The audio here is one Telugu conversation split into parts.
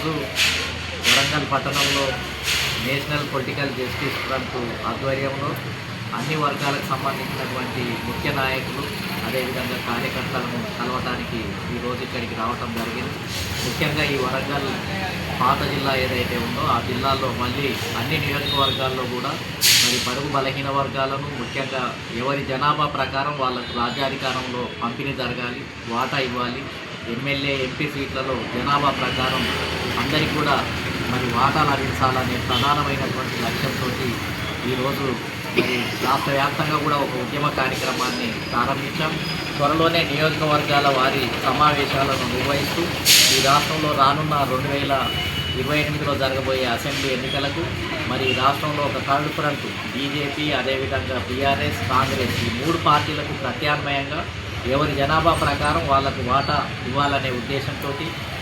ఈరోజు వరంగల్ పట్టణంలో నేషనల్ పొలిటికల్ జస్టిస్ ఫ్రంట్ ఆధ్వర్యంలో అన్ని వర్గాలకు సంబంధించినటువంటి ముఖ్య నాయకులు అదేవిధంగా కార్యకర్తలను కలవటానికి ఈరోజు ఇక్కడికి రావటం జరిగింది. ముఖ్యంగా ఈ వరంగల్ పాత జిల్లా ఏదైతే ఉందో ఆ జిల్లాలో మళ్ళీ అన్ని నియోజకవర్గాల్లో కూడా మరి బడుగు బలహీన వర్గాలను ముఖ్యంగా ఎవరి జనాభా ప్రకారం వాళ్ళకు రాజ్యాధికారంలో పంపిణీ జరగాలి, వాటా ఇవ్వాలి. ఎమ్మెల్యే ఎంపీ సీట్లలో జనాభా ప్రకారం అందరికీ కూడా మరి వాటాలు అందించాలనే ప్రధానమైనటువంటి లక్ష్యంతో ఈరోజు మరి రాష్ట్ర వ్యాప్తంగా కూడా ఒక ఉద్యమ కార్యక్రమాన్ని ప్రారంభించాం. త్వరలోనే నియోజకవర్గాల వారి సమావేశాలను నిర్వహిస్తూ ఈ రాష్ట్రంలో రానున్న 2028లో జరగబోయే అసెంబ్లీ ఎన్నికలకు మరి రాష్ట్రంలో ఒక థర్డ్ ఫ్రంట్ బీజేపీ అదేవిధంగా బీఆర్ఎస్ కాంగ్రెస్ ఈ 3 పార్టీలకు ప్రత్యామ్నాయంగా ఎవరి జనాభా ప్రకారం వాళ్లకు వాటా ఇవ్వాలనే ఉద్దేశంతో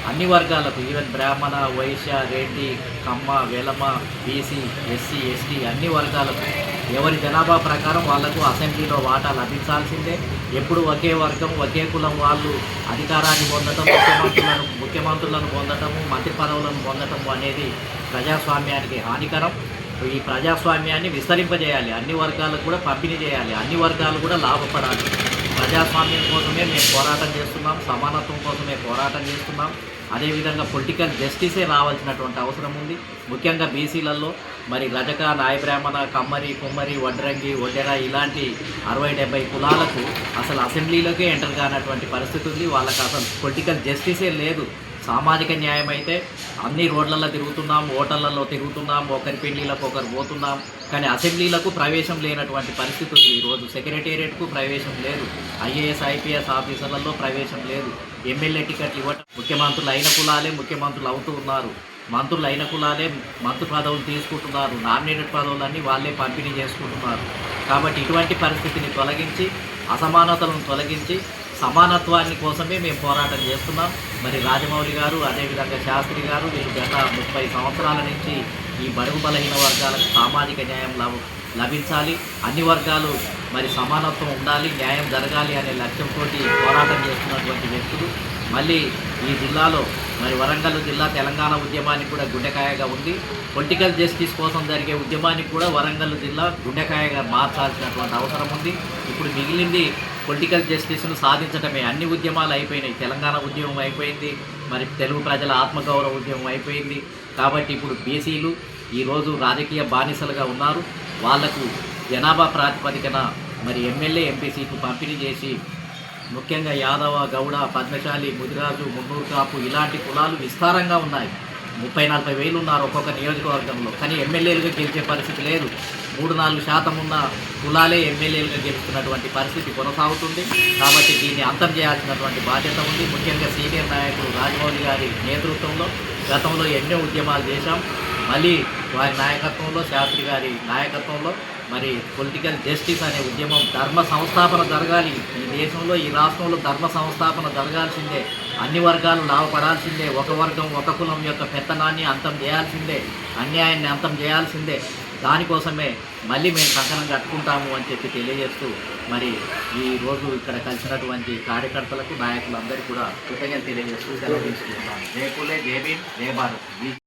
అన్ని వర్గాలకు ఈవెన్ బ్రాహ్మణ, వైశ్య, రెడ్డి, కమ్మ, వెలమ, బీసీ, ఎస్సీ, ఎస్టీ అన్ని వర్గాలకు ఎవరి జనాభా ప్రకారం వాళ్లకు అసెంబ్లీలో వాటా లభించాల్సిందే. ఎప్పుడు ఒకే వర్గం ఒకే కులం వాళ్ళు అధికారాన్ని పొందటం, ముఖ్యమంత్రులను పొందటము, మంత్రి పదవులను పొందటము అనేది ప్రజాస్వామ్యానికి హానికరం. ఈ ప్రజాస్వామ్యాన్ని విస్తరింపజేయాలి, అన్ని వర్గాలకు కూడా పంపిణీ చేయాలి, అన్ని వర్గాలు కూడా లాభపడాలి. ప్రజాస్వామ్యం కోసమే మేము పోరాటం చేస్తున్నాం, సమానత్వం కోసమే పోరాటం చేస్తున్నాం. అదేవిధంగా పొలిటికల్ జస్టిసే రావాల్సినటువంటి అవసరం ఉంది. ముఖ్యంగా బీసీలలో మరి రజక, నాయ బ్రాహ్మణ, కమ్మరి, కుమ్మరి, వడ్రంగి, ఒడ్డెర ఇలాంటి 60-70 కులాలకు అసలు అసెంబ్లీలోకే ఎంటర్ కానటువంటి పరిస్థితి ఉంది. వాళ్ళకి అసలు పొలిటికల్ జస్టిసే లేదు. సామాజిక న్యాయం అయితే అన్ని రోడ్లలో తిరుగుతున్నాం, హోటళ్లలో తిరుగుతున్నాం, ఒకరి పెళ్లిలకు ఒకరు పోతున్నాం, కానీ అసెంబ్లీలకు ప్రవేశం లేనటువంటి పరిస్థితి ఉంది. ఈరోజు సెక్రటేరియట్కు ప్రవేశం లేదు, ఐఏఎస్ ఐపీఎస్ ఆఫీసర్లలో ప్రవేశం లేదు. ఎమ్మెల్యే టికెట్లు ఇవ్వటం ముఖ్యమంత్రులు అయిన కులాలే ముఖ్యమంత్రులు అవుతూ ఉన్నారు, మంత్రులు అయిన కులాలే మంత్రి పదవులు తీసుకుంటున్నారు, నామినేటెడ్ పదవులన్నీ వాళ్ళే పంపిణీ చేసుకుంటున్నారు. కాబట్టి ఇటువంటి పరిస్థితిని తొలగించి అసమానతలను తొలగించి సమానత్వాన్ని కోసమే మేము పోరాటం చేస్తున్నాం. మరి రాజమౌళి గారు అదేవిధంగా శాస్త్రి గారు వీళ్ళు గత 30 సంవత్సరాల నుంచి ఈ బడుగు బలహీన వర్గాలకు సామాజిక న్యాయం లభించాలి, అన్ని వర్గాలు మరి సమానత్వం ఉండాలి, న్యాయం జరగాలి అనే లక్ష్యంతో పోరాటం చేస్తున్నటువంటి వ్యక్తులు. మళ్ళీ ఈ జిల్లాలో మరి వరంగల్ జిల్లా తెలంగాణ ఉద్యమానికి కూడా గుండెకాయగా ఉంది. పొలిటికల్ జస్టిస్ కోసం జరిగే ఉద్యమానికి కూడా వరంగల్ జిల్లా గుండెకాయగా మార్చాల్సినటువంటి అవసరం ఉంది. ఇప్పుడు మిగిలింది పొలిటికల్ జస్టిస్ను సాధించడమే. అన్ని ఉద్యమాలు అయిపోయినాయి, తెలంగాణ ఉద్యమం అయిపోయింది, మరి తెలుగు ప్రజల ఆత్మగౌరవ ఉద్యమం అయిపోయింది. కాబట్టి ఇప్పుడు బీసీలు ఈరోజు రాజకీయ బానిసలుగా ఉన్నారు. వాళ్లకు జనాభా ప్రాతిపదికన మరి ఎమ్మెల్యే ఎంపీ సీట్లు పంపిణీ చేసి ముఖ్యంగా యాదవ, గౌడ, పద్మశాలి, ముదిరాజు, మున్నూరు కాపు ఇలాంటి కులాలు విస్తారంగా ఉన్నాయి. 30-40 వేలు ఉన్నారు ఒక్కొక్క నియోజకవర్గంలో, కానీ ఎమ్మెల్యేలుగా గెలిచే పరిస్థితి లేదు. 3-4% ఉన్న కులాలే ఎమ్మెల్యేలుగా గెలుస్తున్నటువంటి పరిస్థితి కొనసాగుతుంది. కాబట్టి దీన్ని అంతం చేయాల్సినటువంటి బాధ్యత ఉంది. ముఖ్యంగా సీనియర్ నాయకులు రాజమౌళి గారి నేతృత్వంలో గతంలో ఎన్నో ఉద్యమాలు చేశాం. మళ్ళీ వారి నాయకత్వంలో, శాస్త్రి గారి నాయకత్వంలో మరి పొలిటికల్ జస్టిస్ అనే ఉద్యమం, ధర్మ సంస్థాపన జరగాలి. ఈ దేశంలో ఈ రాష్ట్రంలో ధర్మ సంస్థాపన జరగాల్సిందే, అన్ని వర్గాలు లాభపడాల్సిందే, ఒక వర్గం ఒక కులం యొక్క పెత్తనాన్ని అంతం చేయాల్సిందే, అన్యాయాన్ని అంతం చేయాల్సిందే. దానికోసమే మళ్ళీ మేము కంకణం కట్టుకుంటాము అని చెప్పి తెలియజేస్తూ మరి ఈరోజు ఇక్కడ కలిసినటువంటి కార్యకర్తలకు, నాయకులందరికీ కూడా కృతజ్ఞతలు తెలియజేస్తూ సెలవు తీసుకుంటున్నాను. జై పూలే, జై భీమ్, జై భారత్.